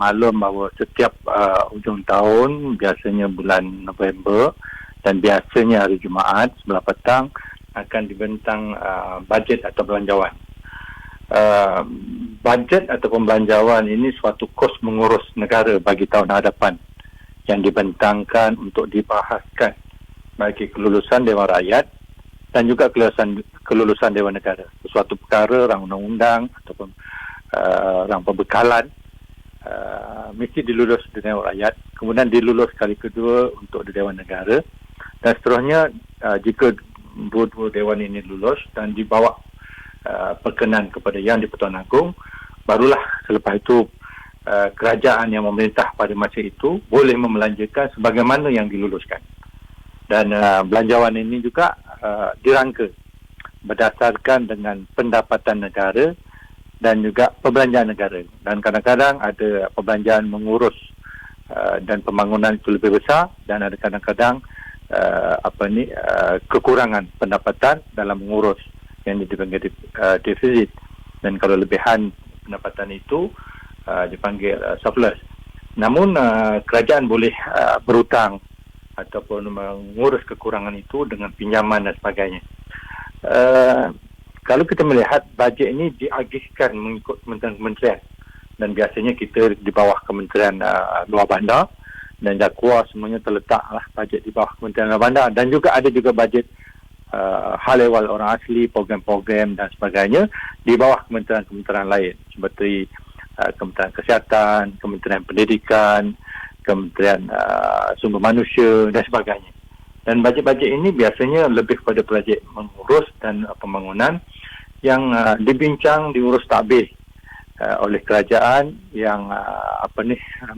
maklum bahawa setiap hujung tahun, biasanya bulan November dan biasanya hari Jumaat sebelah petang akan dibentang bajet atau belanjawan. Bajet atau pembelanjawan ini suatu kos mengurus negara bagi tahun hadapan yang dibentangkan untuk dibahaskan bagi kelulusan Dewan Rakyat dan juga kelulusan Dewan Negara. Sesuatu perkara, rang undang-undang ataupun rang pembekalan mesti dilulus di Dewan Rakyat, kemudian dilulus kali kedua untuk di Dewan Negara, dan seterusnya jika dua-dua Dewan ini lulus dan dibawa perkenan kepada Yang di-Pertuan Agong, barulah selepas itu kerajaan yang memerintah pada masa itu boleh membelanjakan sebagaimana yang diluluskan. Dan belanjawan ini juga dirangka berdasarkan dengan pendapatan negara dan juga perbelanjaan negara. Dan kadang-kadang ada perbelanjaan mengurus dan pembangunan itu lebih besar, dan ada kadang-kadang kekurangan pendapatan dalam mengurus yang dipanggil defisit. Dan kalau lebihan pendapatan itu dipanggil surplus. Namun kerajaan boleh berhutang ataupun mengurus kekurangan itu dengan pinjaman dan sebagainya. Kalau kita melihat bajet ini diagihkan mengikut kementerian-kementerian, dan biasanya kita di bawah Kementerian Luar Bandar, dan Jakua semuanya terletaklah bajet di bawah Kementerian Luar Bandar, dan juga ada juga bajet hal ehwal orang asli, program-program dan sebagainya di bawah kementerian-kementerian lain seperti Kementerian Kesihatan, Kementerian Pendidikan, Kementerian Sumber Manusia dan sebagainya. Dan bajet-bajet ini biasanya lebih pada bajet mengurus dan pembangunan yang dibincang, diurus takbir oleh kerajaan yang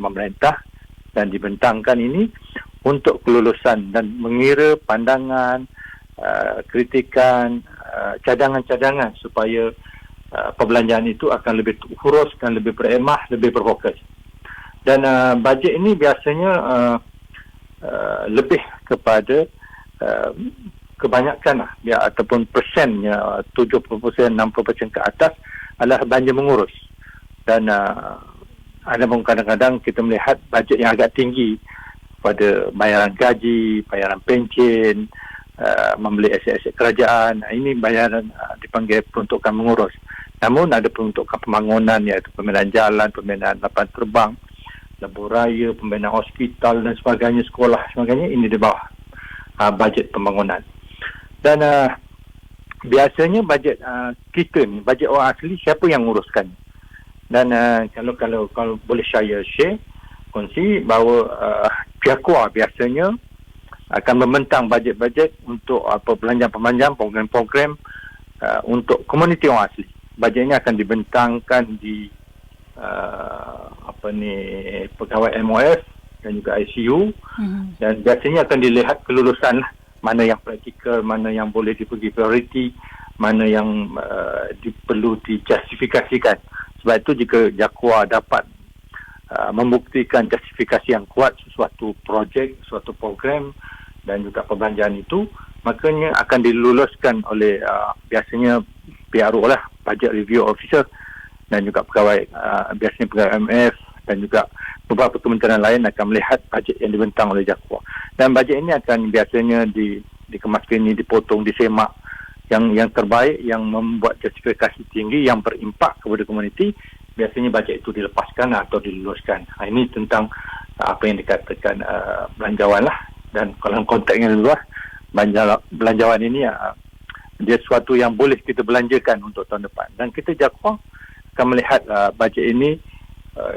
memerintah dan dibentangkan ini untuk kelulusan dan mengira pandangan, kritikan, cadangan-cadangan supaya perbelanjaan itu akan lebih urus dan lebih beremah, lebih berfokus. Dan bajet ini biasanya lebih kepada kebanyakan ataupun persennya 70%, 60% ke atas adalah belanja mengurus. Dan ada pun kadang-kadang kita melihat bajet yang agak tinggi pada bayaran gaji, bayaran pencen, membeli aset-aset kerajaan. Ini bayaran dipanggil peruntukan mengurus. Namun ada peruntukan pembangunan, iaitu pembinaan jalan, pembinaan lapangan terbang, lebuh raya, pembinaan hospital dan sebagainya, sekolah sebagainya, ini di bawah bajet pembangunan. Dan biasanya bajet kita ni, bajet orang asli, siapa yang nguruskan? Dan kalau boleh saya share, kongsi bahawa Jakua biasanya akan membentang bajet-bajet untuk belanjaan-belanjaan, program-program untuk komuniti orang asli. Bajet ini akan dibentangkan di pegawai MOF dan juga ICU, dan biasanya akan dilihat kelulusan lah, mana yang praktikal, mana yang boleh diberi prioriti, mana yang perlu dijustifikasikan. Sebab itu jika Jakua dapat membuktikan justifikasi yang kuat sesuatu projek, sesuatu program dan juga perbelanjaan itu, makanya akan diluluskan oleh biasanya PRO lah, Budget Review Officer, dan juga pegawai biasanya pegawai MF dan juga beberapa kementerian lain akan melihat bajet yang dibentang oleh Jakua. Dan bajet ini akan biasanya dikemaskan, dipotong, disemak yang terbaik, yang membuat justifikasi tinggi, yang berimpak kepada komuniti. Biasanya bajet itu dilepaskan atau diluluskan. Ini tentang apa yang dikatakan belanjawan lah. Dan kalau konteks yang luas, belanjawan ini dia sesuatu yang boleh kita belanjakan untuk tahun depan. Dan kita Jakua akan melihat bajet ini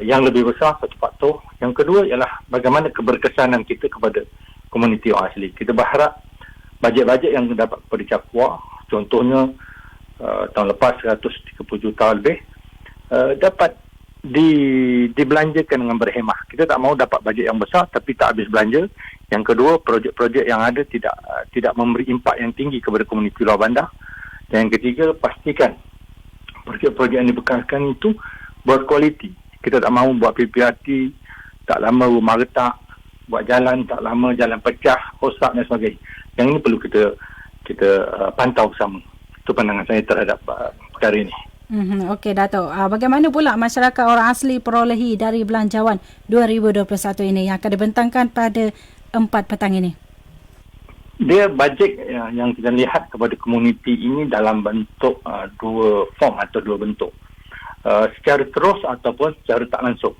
yang lebih besar, satu faktor. Yang kedua ialah bagaimana keberkesanan kita kepada komuniti orang asli. Kita berharap bajet-bajet yang dapat kepada Jakua, contohnya tahun lepas 130 juta lebih, dapat dibelanjakan dengan berhemah. Kita tak mahu dapat bajet yang besar tapi tak habis belanja. Yang kedua, projek-projek yang ada tidak memberi impak yang tinggi kepada komuniti luar bandar. Dan yang ketiga, pastikan projek-projek yang dibekalkan itu berkualiti. Kita tak mahu buat PPRT, tak lama rumah retak, buat jalan tak lama, jalan pecah, rosak dan sebagainya. Yang ini perlu kita pantau bersama. Itu pandangan saya terhadap perkara ini. Okey Dato'. Bagaimana pula masyarakat orang asli perolehi dari Belanjawan 2021 ini yang akan dibentangkan pada 4 petang ini? Dia bajet yang kita lihat kepada komuniti ini dalam bentuk dua form atau dua bentuk. Secara terus ataupun secara tak langsung.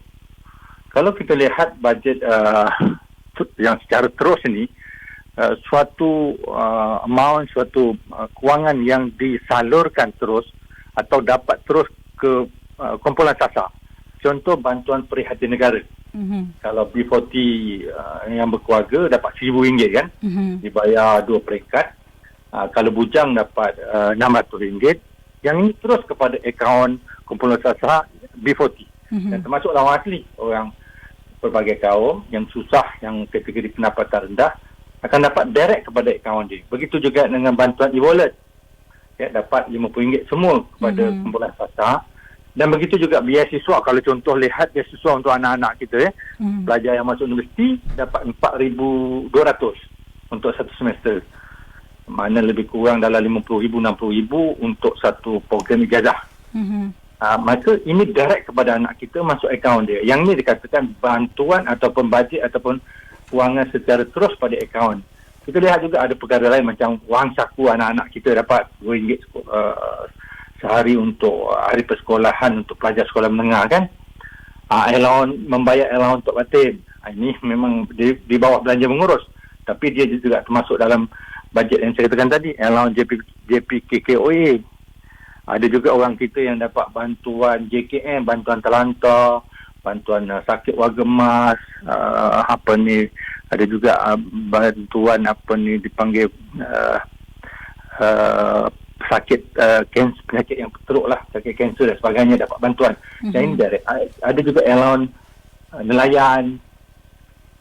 Kalau kita lihat bajet yang secara terus ini, suatu amount, suatu kewangan yang disalurkan terus atau dapat terus ke kumpulan SASA. Contoh bantuan prihatin negara. Kalau B40 yang berkeluarga dapat RM1,000 kan, dibayar 2 peringkat. Kalau bujang dapat RM600. Yang ini terus kepada akaun kumpulan SASA B40. Dan termasuk orang asli, orang berbagai kaum yang susah, yang kategori pendapatan rendah, akan dapat direct kepada akaun dia. Begitu juga dengan bantuan e-wallet. Ya, dapat RM50 semua kepada kumpulan SASA. Dan begitu juga beasiswa. Kalau contoh lihat beasiswa untuk anak-anak kita, pelajar yang masuk universiti dapat RM4,200 untuk satu semester. Mana lebih kurang dalam RM50,000, RM60,000 untuk satu program ijazah. Maka ini direct kepada anak kita masuk akaun dia. Yang ini dikatakan bantuan ataupun bajet ataupun kewangan secara terus pada akaun. Kita lihat juga ada perkara lain macam wang saku anak-anak kita dapat RM2 sehari untuk hari persekolahan untuk pelajar sekolah menengah kan. Allowance, membayar allowance untuk batin. Ini memang di bawah belanja mengurus. Tapi dia juga termasuk dalam bajet yang saya katakan tadi, allowance JPKKOA. Ada juga orang kita yang dapat bantuan JKM, bantuan terlantar, bantuan sakit warga emas, ada juga bantuan dipanggil sakit penyakit yang teruk lah, sakit kanser dan sebagainya dapat bantuan. Yang ini direct. Ada juga allowance nelayan.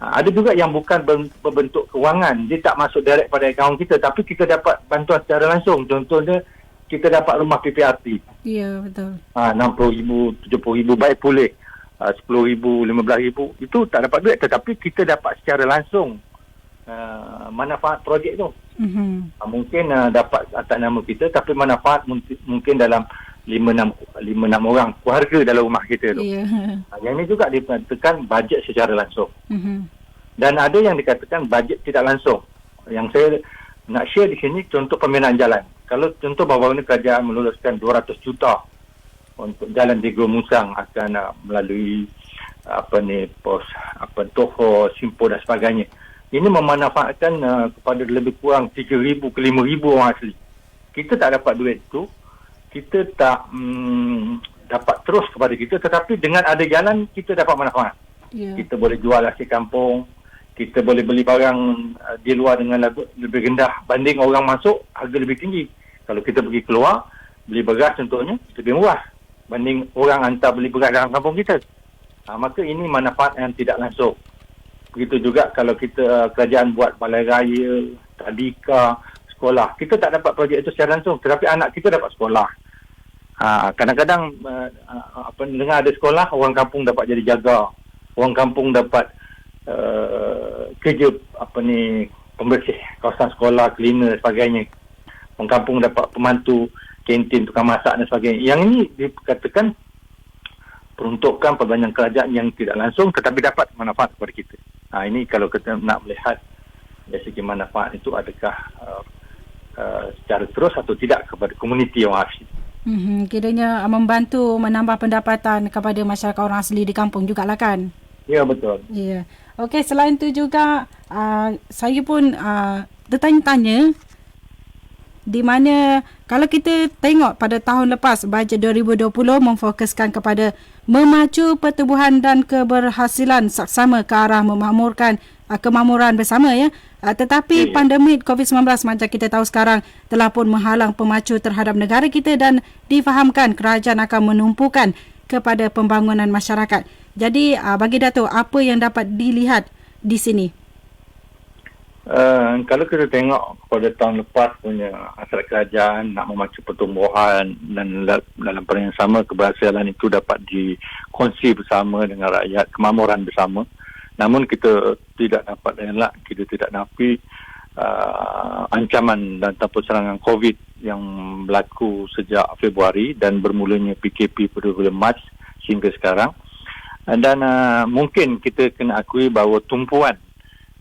Ada juga yang bukan berbentuk kewangan, dia tak masuk direct pada akaun kita, tapi kita dapat bantuan secara langsung. Contohnya kita dapat rumah PPRT. Ya, betul. RM60,000, RM70,000 baik pulih. RM10,000, RM15,000 itu tak dapat duit, tetapi kita dapat secara langsung manfaat projek tu. Mungkin dapat atas nama kita, tapi manfaat mungkin dalam 5-6 orang keluarga dalam rumah kita tu. Yang ini juga dikatakan bajet secara langsung. Dan ada yang dikatakan bajet tidak langsung. Yang saya nak share di sini contoh pembinaan jalan. Kalau contoh baru-baru ini kerajaan meluluskan 200 juta untuk jalan di Gua Musang akan melalui pos Toho, Simpo dan sebagainya. Ini memanfaatkan kepada lebih kurang 3,000 ke 5,000 orang asli. Kita tak dapat duit tu, kita tak dapat terus kepada kita, tetapi dengan ada jalan kita dapat manfaat. Kita boleh jual hasil kampung, kita boleh beli barang di luar dengan lebih rendah banding orang masuk, harga lebih tinggi. Kalau kita pergi keluar beli beras contohnya, lebih murah banding orang hantar beli beras dalam kampung kita. Maka ini manfaat yang tidak langsung. Begitu juga kalau kita kerajaan buat balai raya, tadika, sekolah. Kita tak dapat projek itu secara langsung, tetapi anak kita dapat sekolah. Kadang-kadang dengar ada sekolah, orang kampung dapat jadi jaga. Orang kampung dapat kerja pembersih kawasan sekolah, cleaner dan sebagainya. Orang kampung dapat pembantu kantin, tukang masak dan sebagainya. Yang ini dikatakan peruntukan perbelanjaan kerajaan yang tidak langsung tetapi dapat manfaat kepada kita. Ini kalau kita nak melihat dari segi manfaat itu adakah secara terus atau tidak kepada komuniti orang asli. Kiranya membantu menambah pendapatan kepada masyarakat orang asli di kampung jugalah kan? Ya, betul. Ya. Okey, selain itu juga saya pun tertanya-tanya di mana kalau kita tengok pada tahun lepas bajet 2020 memfokuskan kepada memacu pertumbuhan dan keberhasilan saksama ke arah memakmurkan kemakmuran bersama ya. Tetapi pandemik COVID-19 macam kita tahu sekarang telah pun menghalang pemacu terhadap negara kita dan difahamkan kerajaan akan menumpukan kepada pembangunan masyarakat. Jadi bagi Dato', apa yang dapat dilihat di sini? Kalau kita tengok pada tahun lepas punya asal kerajaan nak memacu pertumbuhan dan dalam pada yang sama keberhasilan itu dapat dikongsi bersama dengan rakyat, kemakmuran bersama. Namun kita tidak dapat elak, kita tidak nafi ancaman dan tanpa serangan COVID yang berlaku sejak Februari dan bermulanya PKP pada bulan Mac hingga sekarang. Dan mungkin kita kena akui bahawa tumpuan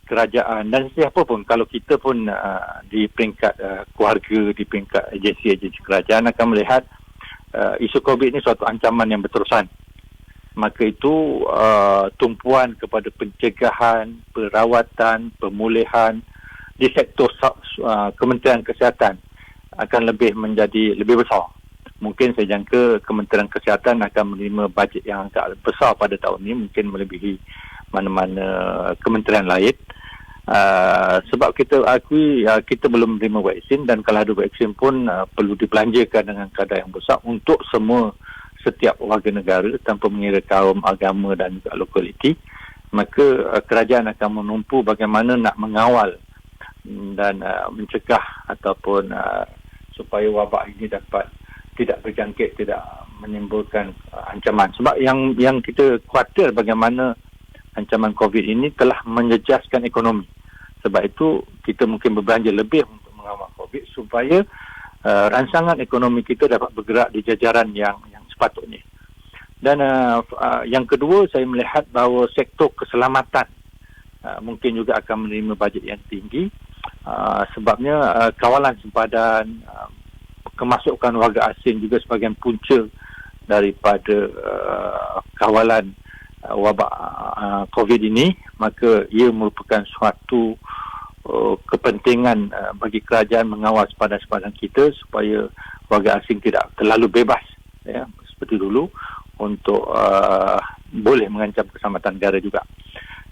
kerajaan dan siapa pun, kalau kita pun di peringkat keluarga, di peringkat agensi-agensi kerajaan akan melihat isu COVID ini suatu ancaman yang berterusan. Maka itu tumpuan kepada pencegahan, perawatan, pemulihan di sektor Kementerian Kesihatan akan menjadi lebih besar. Mungkin saya jangka Kementerian Kesihatan akan menerima bajet yang agak besar pada tahun ini, mungkin melebihi mana-mana kementerian lain. Sebab kita akui kita belum menerima vaksin, dan kalau ada vaksin pun perlu dibelanjakan dengan kadar yang besar untuk setiap warga negara tanpa mengira kaum, agama dan juga lokaliti. Maka kerajaan akan menumpu bagaimana nak mengawal dan mencegah ataupun supaya wabak ini dapat tidak berjangkit, tidak menimbulkan ancaman. Sebab yang kita khawatir bagaimana ancaman COVID ini telah menjejaskan ekonomi. Sebab itu kita mungkin berbelanja lebih untuk mengawal COVID supaya ransangan ekonomi kita dapat bergerak di jajaran yang sepatutnya. Dan yang kedua, saya melihat bahawa sektor keselamatan mungkin juga akan menerima bajet yang tinggi. Sebabnya kawalan sempadan, kemasukan warga asing juga sebahagian punca daripada kawalan wabak COVID ini. Maka ia merupakan suatu kepentingan bagi kerajaan mengawal sempadan-sempadan kita supaya warga asing tidak terlalu bebas seperti dulu untuk boleh mengancam keselamatan negara juga.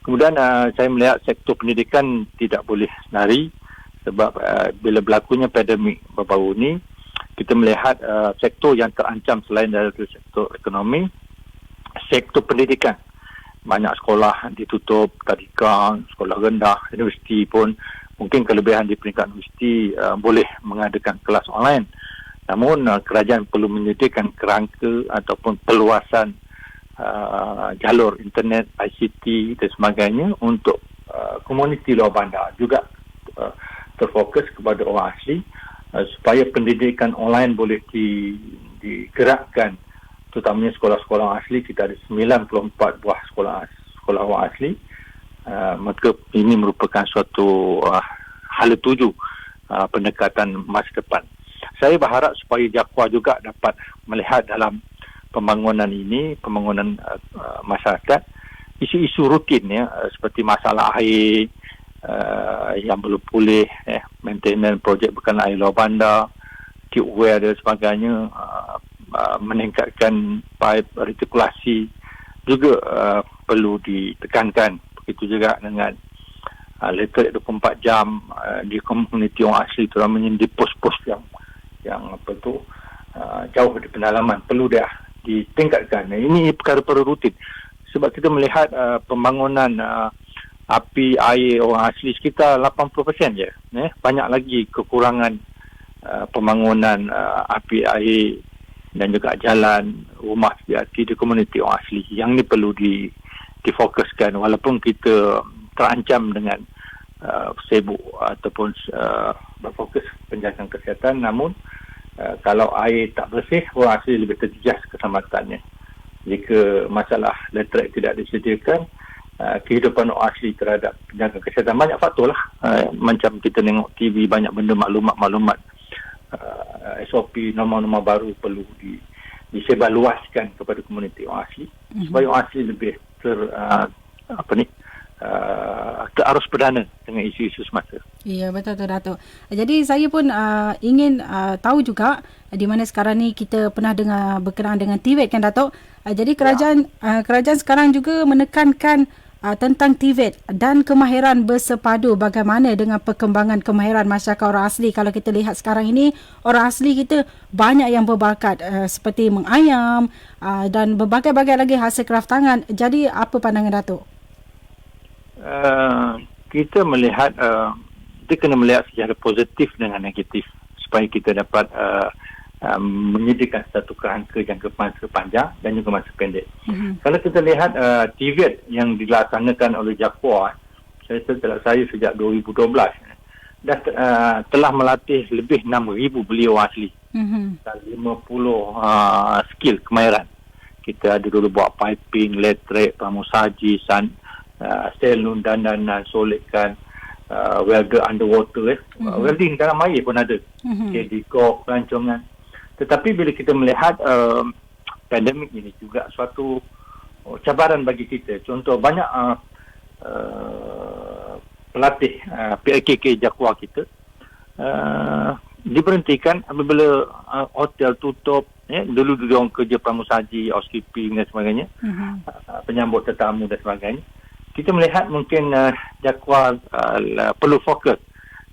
Kemudian saya melihat sektor pendidikan tidak boleh senari, sebab bila berlakunya pandemik baru-baru ini, kita melihat sektor yang terancam selain dari sektor ekonomi, sektor pendidikan. Banyak sekolah ditutup, tadika, sekolah rendah, universiti pun mungkin kelebihan di peringkat universiti boleh mengadakan kelas online. Namun kerajaan perlu menyediakan kerangka ataupun peluasan jalur internet, ICT dan sebagainya untuk komuniti luar bandar juga terfokus kepada orang asli supaya pendidikan online boleh digerakkan, terutamanya sekolah-sekolah asli. Kita ada 94 buah sekolah orang asli. Maka ini merupakan suatu hala tuju pendekatan masa depan. Saya berharap supaya JAKUA juga dapat melihat dalam pembangunan ini, pembangunan masyarakat, isu-isu rutin seperti masalah air yang belum pulih, maintenance projek bekalan air luar bandar, tube wear dan sebagainya, meningkatkan pipe retikulasi juga perlu ditekankan. Begitu juga dengan listrik 24 jam di komuniti orang asli, terutamanya di pos-pos yang jauh dari pendalaman, perlu dah ditingkatkan. Ini perkara-perkara rutin. Sebab kita melihat pembangunan api air orang asli sekitar 80% je. Banyak lagi kekurangan pembangunan api air dan juga jalan, rumah sejati di komuniti orang asli. Yang ni perlu difokuskan, walaupun kita terancam dengan sibuk ataupun berfokus penjagaan kesihatan. Namun kalau air tak bersih, orang asli lebih terjejas keselamatannya. Jika masalah listrik tidak disediakan, kehidupan orang asli terhadap penjagaan kesihatan banyak faktor lah. Macam kita tengok TV, banyak benda maklumat SOP, norma-norma baru perlu disebarluaskan kepada komuniti orang asli supaya orang asli lebih terarus perdana dengan isu-isu semasa. Ya, betul tu Datuk. Jadi saya pun ingin tahu juga di mana sekarang ni kita pernah dengar berkenaan dengan TVET kan Datuk. Jadi kerajaan sekarang juga menekankan tentang TVET dan kemahiran bersepadu, bagaimana dengan perkembangan kemahiran masyarakat orang asli. Kalau kita lihat sekarang ini, orang asli kita banyak yang berbakat seperti mengayam dan berbagai-bagai lagi hasil kraft tangan. Jadi apa pandangan Datuk? Kita melihat kita kena melihat secara positif dengan negatif supaya kita dapat menyediakan satu kerangka jangka masa panjang dan juga masa pendek. Kalau kita lihat TVET yang dilaksanakan oleh JAKUA, saya sejak 2012, telah melatih lebih 6,000 beliau asli dan 50 skill kemahiran. Kita ada dulu buat piping, elektrik, pramusaji, selun, dandanan, solidkan, welder underwater, welding dalam air pun ada, di golf, pelancongan. Tetapi bila kita melihat pandemik ini juga suatu cabaran bagi kita. Contoh, banyak pelatih PLKK Jaguar kita diberhentikan apabila hotel tutup. Dulu orang kerja pramusaji, housekeeping dan sebagainya, penyambut tetamu dan sebagainya. Kita melihat mungkin Jaguar perlu fokus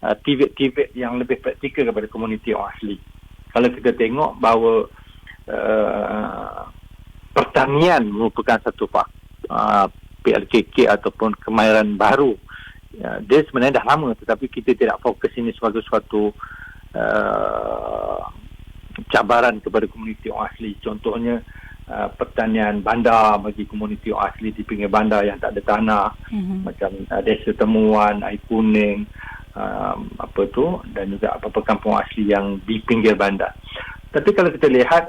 TVET yang lebih praktikal kepada komuniti orang asli. Kalau kita tengok bahawa pertanian merupakan satu PLKK ataupun kemahiran baru. Dia sebenarnya dah lama, tetapi kita tidak fokus ini sebagai suatu cabaran kepada komuniti orang asli. Contohnya pertanian bandar bagi komuniti orang asli di pinggir bandar yang tak ada tanah, macam desa temuan, air kuning, dan juga kampung asli yang di pinggir bandar. Tapi kalau kita lihat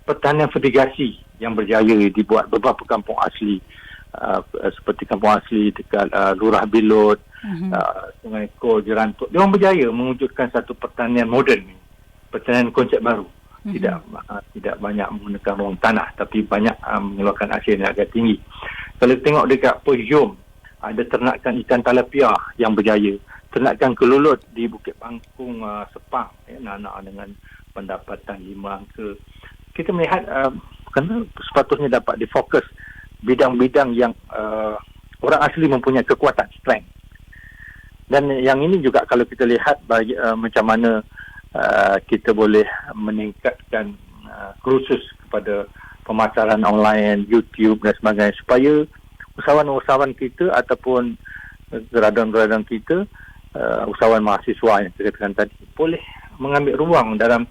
pertanian fertigasi yang berjaya dibuat beberapa kampung asli, seperti kampung asli dekat Lurah Bilot, Sungai Kol, Jerantuk, dia orang berjaya mewujudkan satu pertanian moden, pertanian konsep baru. Tidak banyak menggunakan ruang tanah, tapi banyak mengeluarkan hasil yang agak tinggi. Kalau tengok dekat Perjom, ada ternakan ikan talapia yang berjaya, ternakan kelulut di Bukit Bangkung, Sepang, anak-anak dengan pendapatan 5 angka. Kita melihat kerana sepatutnya dapat difokus bidang-bidang yang orang asli mempunyai kekuatan, strength. Dan yang ini juga kalau kita lihat macam mana kita boleh meningkatkan kursus kepada pemasaran online, YouTube dan sebagainya, supaya usahawan-usahawan kita ataupun geradang-geradang kita, usahawan mahasiswa yang saya katakan tadi, boleh mengambil ruang dalam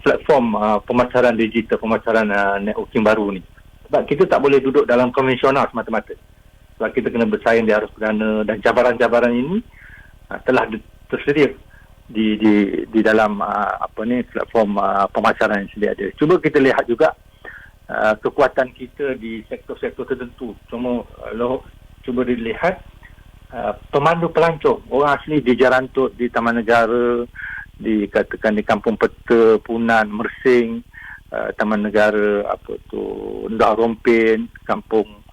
platform pemasaran digital, pemasaran networking baru ni. Sebab kita tak boleh duduk dalam konvensional semata-mata. Sebab kita kena bersaing di arus perdana, dan cabaran-cabaran ini telah tersedia di dalam platform pemasaran yang sedia ada. Cuba kita lihat juga kekuatan kita di sektor-sektor tertentu. Cuba dilihat pemandu pelancong orang asli di Jarantut, di Taman Negara, dikatakan di Kampung Peta, Punan, Mersing, Taman Negara, Ndah Rompin, Kampung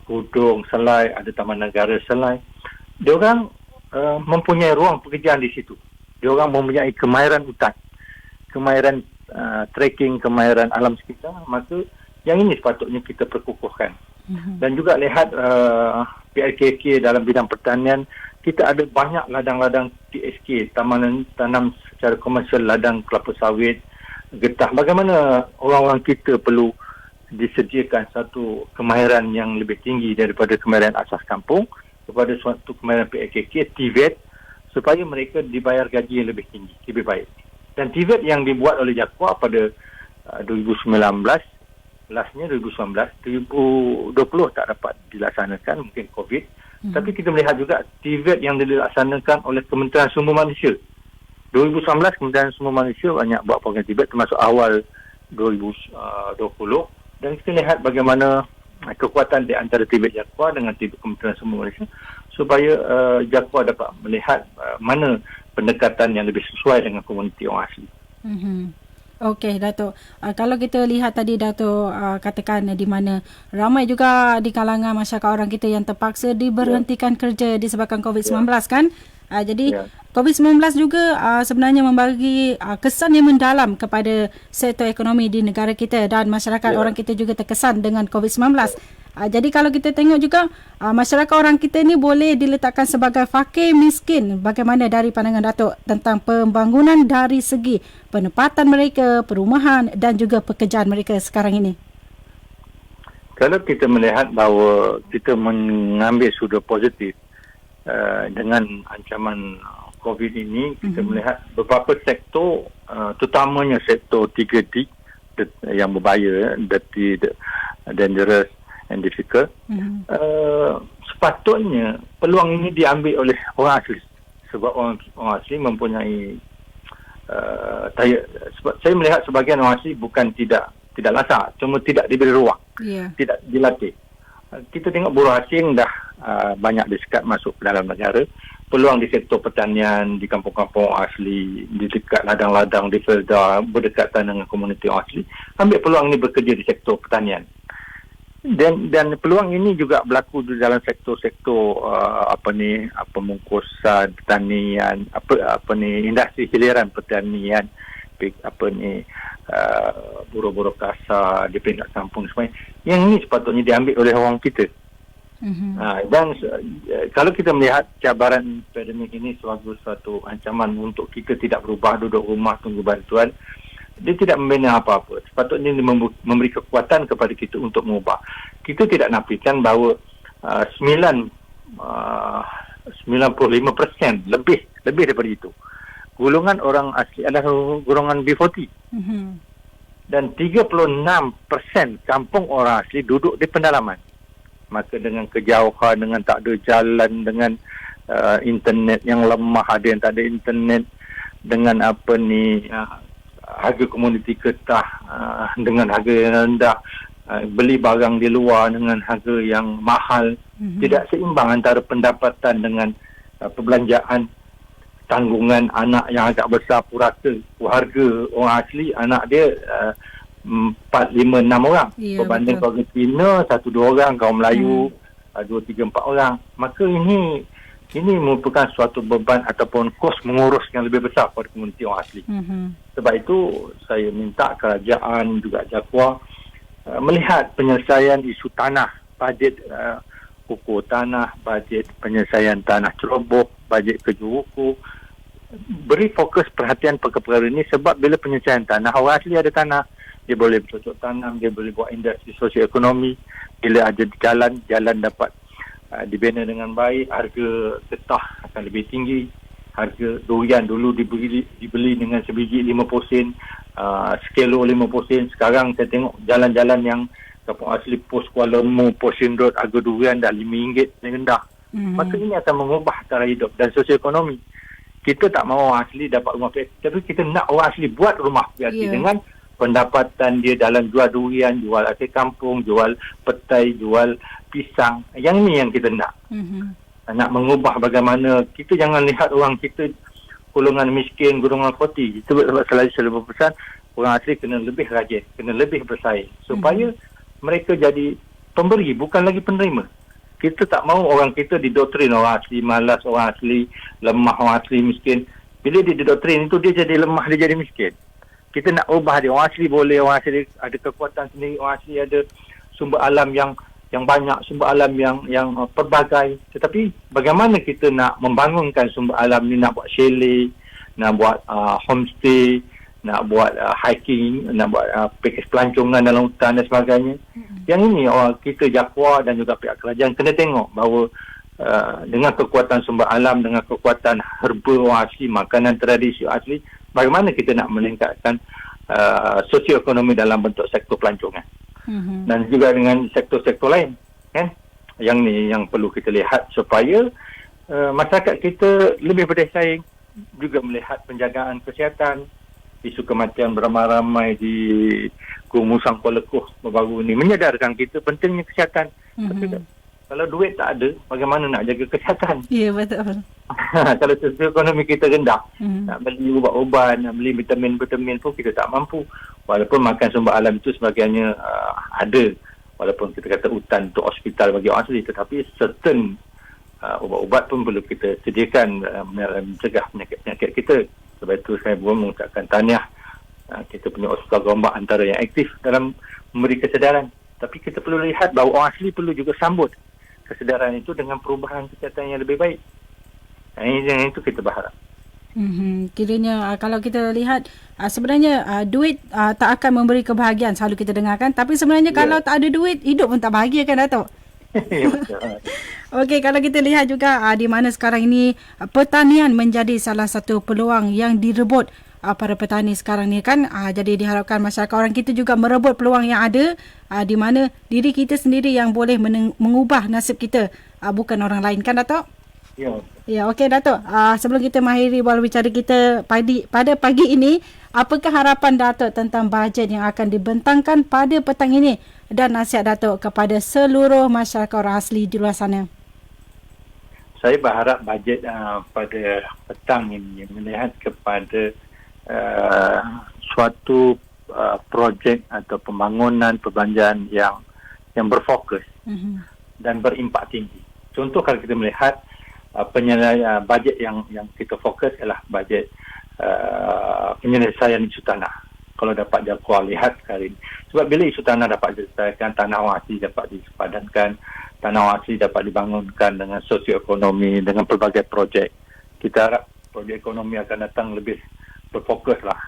Kudung, Selai, ada Taman Negara Selai. Diorang mempunyai ruang pekerjaan di situ. Diorang mempunyai kemahiran hutan, kemahiran trekking, kemahiran alam sekitar. Maka yang ini sepatutnya kita perkukuhkan. Dan juga lihat PLKK dalam bidang pertanian, kita ada banyak ladang-ladang TSK, tanaman tanam secara komersial, ladang kelapa sawit, getah. Bagaimana orang-orang kita perlu disediakan satu kemahiran yang lebih tinggi daripada kemahiran asas kampung kepada suatu kemahiran PLKK, TVET, supaya mereka dibayar gaji yang lebih tinggi, lebih baik. Dan TVET yang dibuat oleh Jaguar pada 2019, lastnya 2019, 2020 tak dapat dilaksanakan, mungkin COVID. Tapi kita melihat juga TVET yang dilaksanakan oleh Kementerian Sumber Manusia. 2019 Kementerian Sumber Manusia banyak buat program TVET, termasuk awal 2020. Dan kita lihat bagaimana kekuatan di antara TVET Jaguar dengan TVET Kementerian Sumber Manusia, supaya Jaguar dapat melihat mana pendekatan yang lebih sesuai dengan komuniti orang asli. Okey, Dato'. Kalau kita lihat tadi, Dato' katakan di mana ramai juga di kalangan masyarakat orang kita yang terpaksa diberhentikan kerja disebabkan COVID-19 kan? Jadi COVID-19 juga sebenarnya membagi kesan yang mendalam kepada sektor ekonomi di negara kita, dan masyarakat orang kita juga terkesan dengan COVID-19. Jadi kalau kita tengok juga masyarakat orang kita ni boleh diletakkan sebagai fakir miskin. Bagaimana dari pandangan Datuk tentang pembangunan dari segi penempatan mereka, perumahan dan juga pekerjaan mereka sekarang ini? Kalau kita melihat bahawa kita mengambil sudut positif dengan ancaman COVID ini, kita melihat beberapa sektor, terutamanya sektor 3D yang berbahaya, dirty, dangerous and difficult, sepatutnya peluang ini diambil oleh orang asli. Sebab orang asli mempunyai saya melihat sebagian orang asli bukan tidak lasak, cuma tidak diberi ruang, tidak dilatih. Kita tengok buruh asing dah banyak disekat masuk ke dalam negara. Peluang di sektor pertanian, di kampung-kampung asli, di dekat ladang-ladang, di felda, berdekatan dengan komuniti orang asli, ambil peluang ini bekerja di sektor pertanian. Dan peluang ini juga berlaku di dalam sektor-sektor pemungkusan pertanian, industri hiliran pertanian, buruh-buruh kasar di peringkat kampung semuanya. Yang ini sepatutnya diambil oleh orang kita. Dan kalau kita melihat cabaran pandemik ini sebagai suatu ancaman untuk kita tidak berubah, duduk rumah tunggu bantuan, dia tidak membina apa-apa. Sepatutnya dia memberi kekuatan kepada kita untuk mengubah. Kita tidak nafikan bahawa 95% lebih daripada itu golongan orang asli adalah golongan B40. Dan 36% kampung orang asli duduk di pendalaman. Maka dengan kejauhan, dengan tak ada jalan, dengan internet yang lemah, ada yang tak ada internet, dengan harga komoditi ketah dengan harga yang rendah, beli barang di luar dengan harga yang mahal, tidak seimbang antara pendapatan dengan perbelanjaan, tanggungan anak yang agak besar, purata, keluarga orang asli, anak dia 4, 5, 6 orang. Berbanding keluarga Cina, 1, 2 orang, kaum Melayu 2, 3, 4 orang. Maka ini merupakan suatu beban ataupun kos mengurus yang lebih besar pada komuniti orang asli. Sebab itu saya minta kerajaan juga JAKWA melihat penyelesaian isu tanah, bajet ukur tanah, bajet penyelesaian tanah ceroboh, bajet kejuruku. Beri fokus perhatian perkara ini sebab bila penyelesaian tanah, orang asli ada tanah, dia boleh bercocok tanam, dia boleh buat industri sosioekonomi. Bila ada jalan dapat dibina dengan baik, harga getah akan lebih tinggi. Harga durian dulu dibeli dengan sebiji 5 sen, sekilo 5 sen. Sekarang saya tengok jalan-jalan yang kampung asli Pos Kuala Lumpur, Posin Road, harga durian dah RM5 yang rendah. Maka ini akan mengubah cara hidup dan sosioekonomi. Kita tak mahu orang asli dapat rumah PRT, tapi kita nak orang asli buat rumah PRT dengan pendapatan dia dalam jual durian, jual air kampung, jual petai, jual pisang. Yang ni yang kita nak. Nak mengubah bagaimana kita jangan lihat orang kita golongan miskin, golongan koti. Itu selalu pesan orang asli kena lebih rajin, kena lebih bersaing supaya mereka jadi pemberi bukan lagi penerima. Kita tak mahu orang kita didoktrin orang asli malas, orang asli lemah, orang asli miskin. Bila dia didoktrin itu dia jadi lemah, dia jadi miskin. Kita nak ubah dia. Orang asli boleh, orang asli ada kekuatan sendiri, orang asli ada sumber alam yang banyak, sumber alam yang pelbagai. Tetapi bagaimana kita nak membangunkan sumber alam ni, nak buat chalet, nak buat homestay, nak buat hiking, nak buat pakej pelancongan dalam hutan dan sebagainya. Yang ini kita JAKWA dan juga pihak kerajaan kena tengok bahawa dengan kekuatan sumber alam, dengan kekuatan herba orang asli, makanan tradisi asli, bagaimana kita nak meningkatkan sosioekonomi dalam bentuk sektor pelancongan. Dan juga dengan sektor-sektor lain, kan? Yang ni yang perlu kita lihat supaya masyarakat kita lebih berdaya, juga melihat penjagaan kesihatan. Isu kematian beramai-ramai di Kumusang Kuala Lumpur baru ini menyadarkan kita pentingnya kesihatan. Tapi kalau duit tak ada, bagaimana nak jaga kesihatan? Ya, betul. Kalau sosioekonomi kita rendah, nak beli ubat-ubat, nak beli vitamin-vitamin pun kita tak mampu. Walaupun makan sumber alam itu sebagainya ada. Walaupun kita kata hutan untuk hospital bagi orang asli, tetapi certain ubat-ubat pun perlu kita sediakan mencegah penyakit-penyakit kita. Sebab itu saya pun mengucapkan tahniah kita punya Hospital Gombak antara yang aktif dalam memberi kesedaran. Tapi kita perlu lihat bahawa orang asli perlu juga sambut kesedaran itu dengan perubahan kesihatan yang lebih baik. Yang itu kita berharap. Kiranya kalau kita lihat sebenarnya duit tak akan memberi kebahagiaan, selalu kita dengarkan. Tapi sebenarnya kalau tak ada duit, hidup pun tak bahagia kan, Dato'? Okey, kalau kita lihat juga di mana sekarang ini pertanian menjadi salah satu peluang yang direbut para petani sekarang ni kan. Jadi diharapkan masyarakat orang kita juga merebut peluang yang ada, di mana diri kita sendiri yang boleh mengubah nasib kita, bukan orang lain kan Datuk? Ya. Ya, okey Datuk. Sebelum kita mengakhiri bola bicara kita pada pagi ini, apakah harapan Datuk tentang bajet yang akan dibentangkan pada petang ini dan nasihat Datuk kepada seluruh masyarakat orang asli di luar sana? Saya berharap bajet pada petang ini melihat kepada suatu projek atau pembangunan perbelanjaan yang berfokus dan berimpak tinggi. Contoh kalau kita melihat bajet yang kita fokus ialah bajet penyelesaian isu tanah. Kalau dapat jakuar lihat sekali ini. Sebab bila isu tanah dapat diselesaikan, tanah orang asli dapat disepadankan, tanah orang asli dapat dibangunkan dengan sosioekonomi, dengan pelbagai projek. Kita harap projek ekonomi akan datang lebih berfokus lah.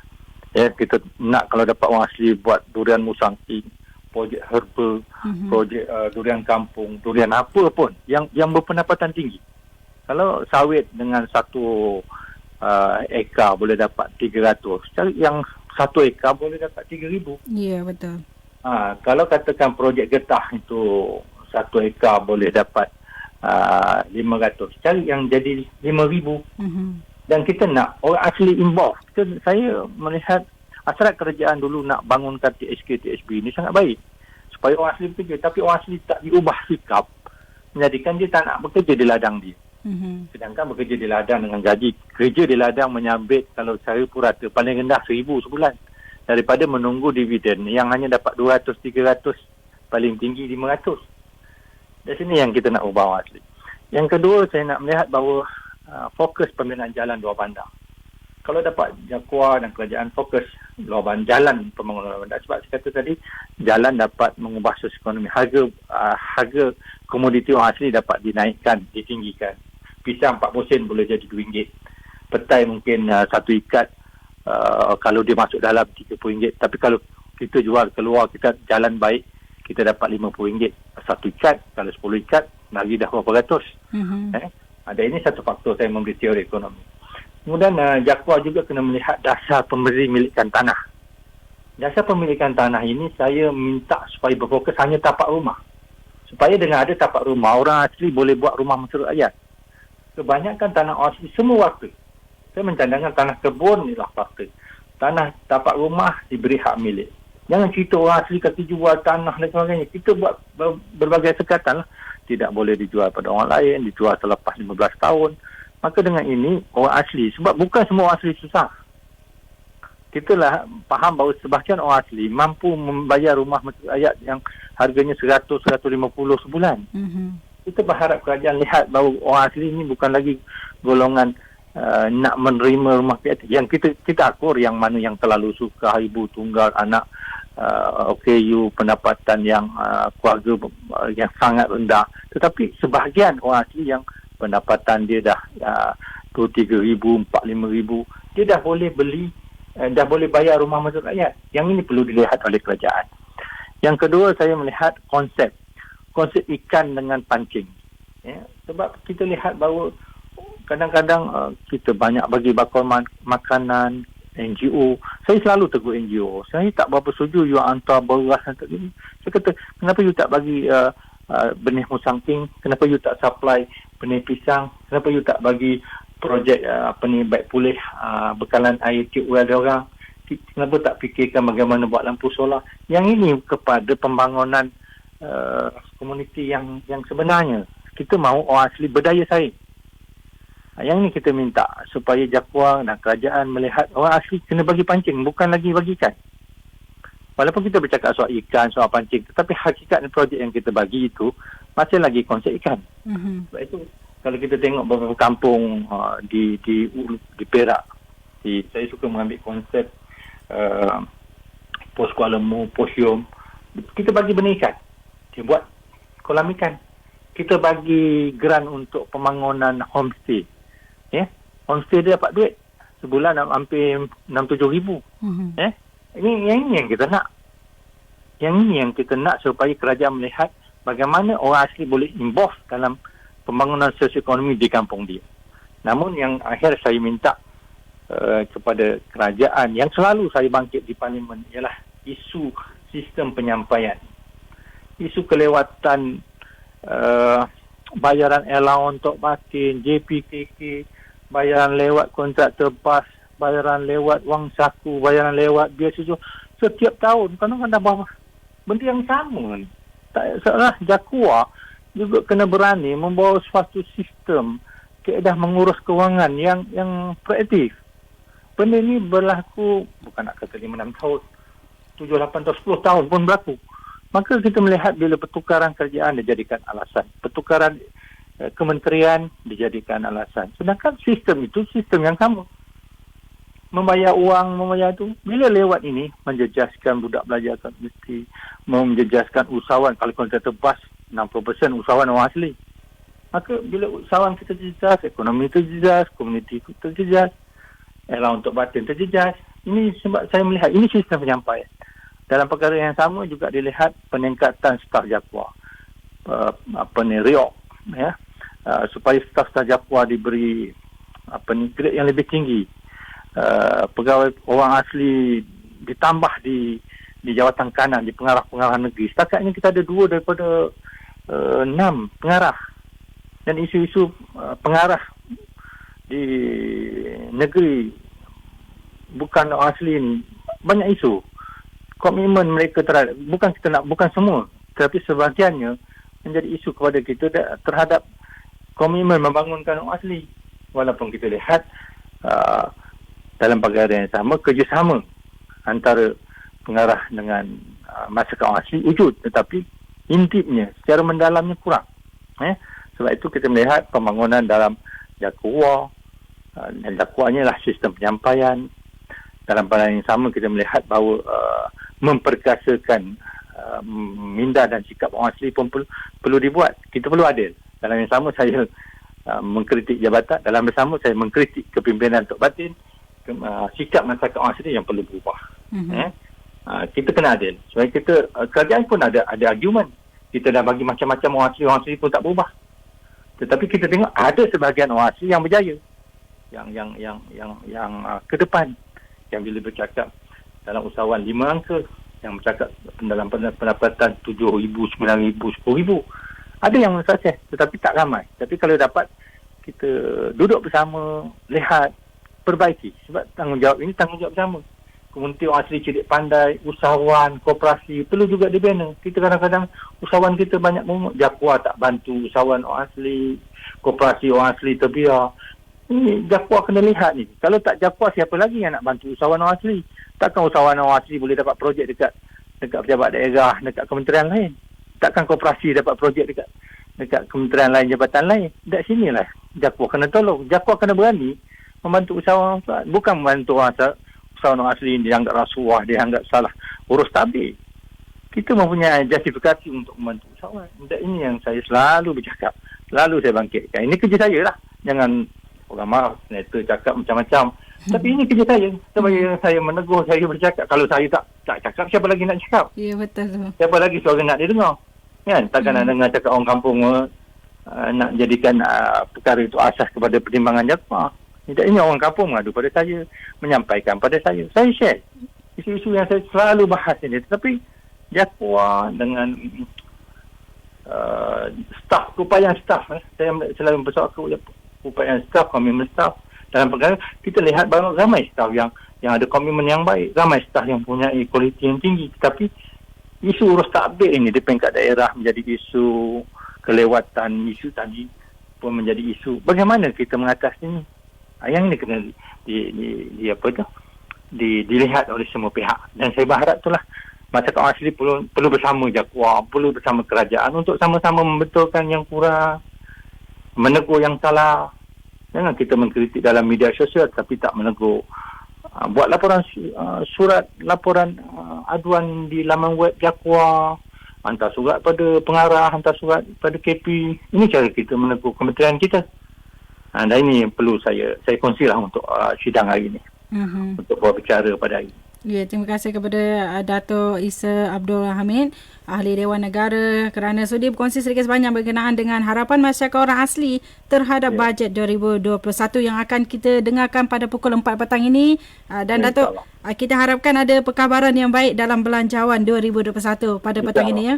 Ya, kita nak kalau dapat orang asli buat durian musangking, projek herbal, projek durian kampung, durian apa pun yang berpendapatan tinggi. Kalau sawit dengan satu ekar boleh dapat 300, cari yang satu ekar boleh dapat 3,000. Ya, betul. Kalau katakan projek getah itu satu ekar boleh dapat 500, cari yang jadi 5,000. Dan kita nak orang asli involve. Saya melihat asrat kerajaan dulu nak bangunkan THK, THB ini sangat baik supaya orang asli bekerja, tapi orang asli tak diubah sikap menjadikan dia tak nak bekerja di ladang dia. Sedangkan bekerja di ladang dengan gaji kerja di ladang menyabit kalau cara purata paling rendah 1,000 sebulan daripada menunggu dividen yang hanya dapat 200, 300, paling tinggi 500. Dari sini yang kita nak ubah orang asli. Yang kedua, saya nak melihat bahawa fokus pembinaan jalan luar bandar. Kalau dapat jakuar dan kerajaan fokus luar bandar, jalan pembangunan luar bandar. Sebab saya kata tadi, jalan dapat mengubah sosioekonomi. Harga komoditi orang asli dapat dinaikkan, ditinggikan. Pisang 4 musim boleh jadi RM2. Petai mungkin satu ikat kalau dia masuk dalam RM30. Tapi kalau kita jual keluar, kita jalan baik, kita dapat RM50. Satu ikat, kalau 10 ikat, lagi dah berapa ratus. Ada ini satu faktor saya memberi teori ekonomi. Kemudian jakuar juga kena melihat dasar pemilikan tanah. Dasar pemilikan tanah ini saya minta supaya berfokus hanya tapak rumah. Supaya dengan ada tapak rumah, orang asli boleh buat rumah menurut rakyat. Kebanyakan tanah orang asli semua warta. Saya mencadangkan tanah kebun ialah warta. Tanah tapak rumah diberi hak milik. Jangan cerita orang asli kata jual tanah dan sebagainya. Kita buat berbagai sekatan lah. Tidak boleh dijual pada orang lain, dijual selepas 15 tahun. Maka dengan ini, orang asli, sebab bukan semua orang asli susah. Kita lah faham bahawa sebahagian orang asli mampu membayar rumah rakyat yang harganya 100, 150 sebulan. Kita berharap kerajaan lihat bahawa orang asli ini bukan lagi golongan nak menerima rumah PAT. Yang kita akur yang mana yang terlalu suka, ibu tunggal, anak OKU, pendapatan yang keluarga yang sangat rendah. Tetapi sebahagian orang asli yang pendapatan dia dah 2-3 ribu, 4-5 ribu, dia dah boleh beli, dah boleh bayar rumah masuk rakyat. Yang ini perlu dilihat oleh kerajaan. Yang kedua, saya melihat konsep ikan dengan pancing. Ya, sebab kita lihat bahawa kadang-kadang kita banyak bagi bakul makanan, NGO. Saya selalu tegur NGO. Saya tak berapa setuju you hantar beras dan tak gini. Saya kata, kenapa you tak bagi benih musangking? Kenapa you tak supply benih pisang? Kenapa you tak bagi projek baik pulih bekalan air tiup well dia orang? Kenapa tak fikirkan bagaimana buat lampu solar? Yang ini kepada pembangunan komuniti yang sebenarnya. Kita mahu orang asli berdaya saing. Yang ini kita minta supaya jakuar dan kerajaan melihat orang asli kena bagi pancing, bukan lagi bagi ikan. Walaupun kita bercakap soal ikan, soal pancing, tetapi hakikat projek yang kita bagi itu masih lagi konsep ikan. Sebab itu kalau kita tengok beberapa kampung di Perak, saya suka mengambil konsep Pos Kuala Lumpur, Pos Yom. Kita bagi benih ikan. Dia buat kolam ikan. Kita bagi geran untuk pembangunan homestay. Ya, homestay dia dapat duit sebulan hampir 6-7 ribu. Ini yang kita nak. Yang ini yang kita nak supaya kerajaan melihat bagaimana orang asli boleh involve dalam pembangunan sosioekonomi di kampung dia. Namun yang akhir saya minta kepada kerajaan yang selalu saya bangkit di parlimen ialah isu sistem penyampaian, isu kelewatan bayaran allowance untuk batin, JPKK, bayaran lewat kontraktor bas, bayaran lewat wang saku, bayaran lewat beasiswa setiap tahun. Kadang-kadang benda yang sama ni. Tak salah, Jakua juga kena berani membawa suatu sistem keedah mengurus kewangan yang proaktif. Benda ni berlaku, bukan nak kata 5-6 tahun, 7, 8 atau 10 tahun pun berlaku. Maka kita melihat bila pertukaran kerajaan dijadikan alasan, pertukaran kementerian dijadikan alasan. Sedangkan sistem itu sistem yang sama. Membayar uang, membayar itu. Bila lewat ini, menjejaskan budak belajar kat universiti, menjejaskan usahawan. Kalau kontraktor bas, 60% usahawan orang asli. Maka bila usahawan kita terjejas, ekonomi terjejas, komuniti terjejas, allowance untuk batin terjejas. Ini sebab saya melihat, ini sistem penyampaian. Dalam perkara yang sama juga dilihat peningkatan staf Jakua. RIOK, ya. Supaya staf Jakua diberi grade yang lebih tinggi. Pegawai orang asli ditambah di jawatan kanan, di pengarah-pengarah negeri. Setakat ini kita ada 2 daripada 6 pengarah. Dan isu-isu pengarah di negeri bukan orang asli ni banyak isu. Komitmen mereka terhadap, bukan semua, tetapi sebahagiannya menjadi isu kepada kita terhadap komitmen membangunkan orang asli. Walaupun kita lihat dalam perkara yang sama, kerjasama antara pengarah dengan masyarakat orang asli wujud, tetapi intipnya secara mendalamnya kurang. Sebab itu kita melihat pembangunan dalam Jakua, dan Jakuanya lah sistem penyampaian. Dalam pada yang sama kita melihat bahawa memperkasakan minda dan sikap orang asli pun perlu dibuat. Kita perlu adil. Dalam yang sama saya mengkritik jabatan, dalam yang sama saya mengkritik kepimpinan Tok Batin. Sikap masyarakat orang asli yang perlu berubah. Kita kena adil. Sebab kita, kerajaan pun ada argument. Kita dah bagi macam-macam orang asli pun tak berubah. Tetapi kita tengok ada sebahagian orang asli yang berjaya. Yang ke depan. Yang bila bercakap dalam usahawan 5 angka, yang bercakap dalam pendapatan 7,000, 9,000, 10,000. Ada yang sukses, tetapi tak ramai. Tapi kalau dapat kita duduk bersama, lihat, perbaiki. Sebab tanggungjawab ini tanggungjawab bersama. Komuniti orang asli cerdik pandai, usahawan, koperasi perlu juga dibina. Kita kadang-kadang usahawan kita banyak Jakua tak bantu usahawan orang asli, koperasi orang asli terbiar. Ini Jakua kena lihat ni. Kalau tak Jakua, siapa lagi yang nak bantu usahawan orang asli? Takkan usahawan orang asli boleh dapat projek dekat pejabat daerah, dekat kementerian lain? Takkan koperasi dapat projek dekat kementerian lain, jabatan lain? Dari sinilah Jakua kena tolong. Jakua kena berani membantu usahawan, bukan membantu usahawan asli dia anggap rasuah, dia anggap salah urus tabik. Kita mempunyai justifikasi untuk membantu usahawan. Dan ini yang saya selalu bercakap, selalu saya bangkitkan. Ini kerja saya lah. Jangan orang marah, senator cakap macam-macam. Tapi ini kerja saya. Sebab saya menegur, saya bercakap. Kalau saya tak cakap, siapa lagi nak cakap? Ya, betul. Siapa lagi suara nak didengar? Kan? Takkan nak dengar cakap orang kampung nak jadikan perkara itu asas kepada pertimbangan Jakua. Ini orang kampung mengadu pada saya, menyampaikan pada saya. Saya share isu-isu yang saya selalu bahas ini. Tetapi Jakua dengan staf, keupayaan staf. Saya selalu mempersoalkan keupayaan staf, komitmen staf. Dalam perkara, kita lihat bahawa ramai staf yang ada komitmen yang baik. Ramai staf yang punya kualiti yang tinggi. Tetapi isu urus takbir ini di peringkat daerah menjadi isu kelewatan, isu tadi pun menjadi isu. Bagaimana kita mengatasinya? Yang ini kena dilihat oleh semua pihak. Dan saya berharap itulah masyarakat orang asli perlu bersama Jakua, perlu bersama kerajaan untuk sama-sama membetulkan yang kurang, menegur yang salah. Jangan kita mengkritik dalam media sosial tapi tak menegur. Buat laporan laporan aduan di laman web Jakua, hantar surat pada pengarah, hantar surat pada KP. Ini cara kita menegur kementerian kita. Dan ini yang perlu saya kongsilah untuk sidang hari ini. Untuk berbicara pada hari ini. Ya, terima kasih kepada Dato' Isa Abdul Hamid, Ahli Dewan Negara, kerana sudi berkongsi sedikit sebanyak berkenaan dengan harapan masyarakat orang asli terhadap bajet 2021 yang akan kita dengarkan pada pukul 4 petang ini. Dan Dato', kita harapkan ada perkabaran yang baik dalam belanjawan 2021 pada petang ini ya.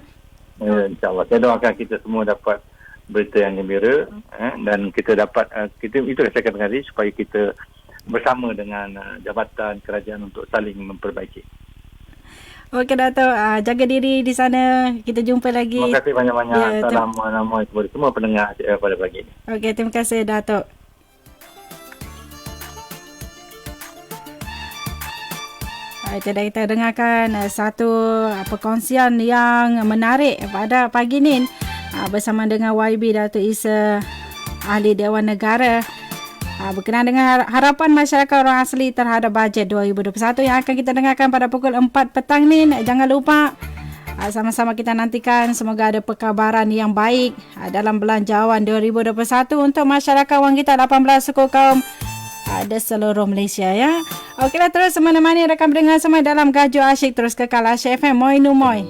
InsyaAllah. Saya doakan kita semua dapat berita yang gembira dan kita dapat itu saya katakan tadi, supaya kita bersama dengan jabatan kerajaan untuk saling memperbaiki. Okey Dato', jaga diri di sana. Kita jumpa lagi. Terima kasih banyak-banyak. Assalamualaikum kepada semua pendengar pada pagi ini. Okey, terima kasih Dato'. Kita dengarkan satu perkongsian yang menarik pada pagi ini bersama dengan YB Dato' Isa, Ahli Dewan Negara, berkenaan dengan harapan masyarakat orang asli terhadap bajet 2021 yang akan kita dengarkan pada pukul 4 petang ni. Jangan lupa sama-sama kita nantikan semoga ada perkabaran yang baik dalam belanjawan 2021 untuk masyarakat wang kita 18 suku kaum di seluruh Malaysia ya. Okeylah, terus menemani rakan pendengar semua dalam Gajo Asyik. Terus kekal Asyik FM. Moi nu moi.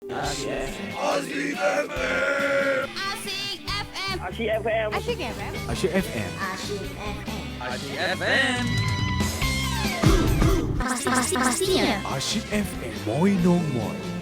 Asyik FM. Asyik FM. Asyik FM. Asyik FM. Asyik FM. Pastinya Asyik FM. Moi no moi.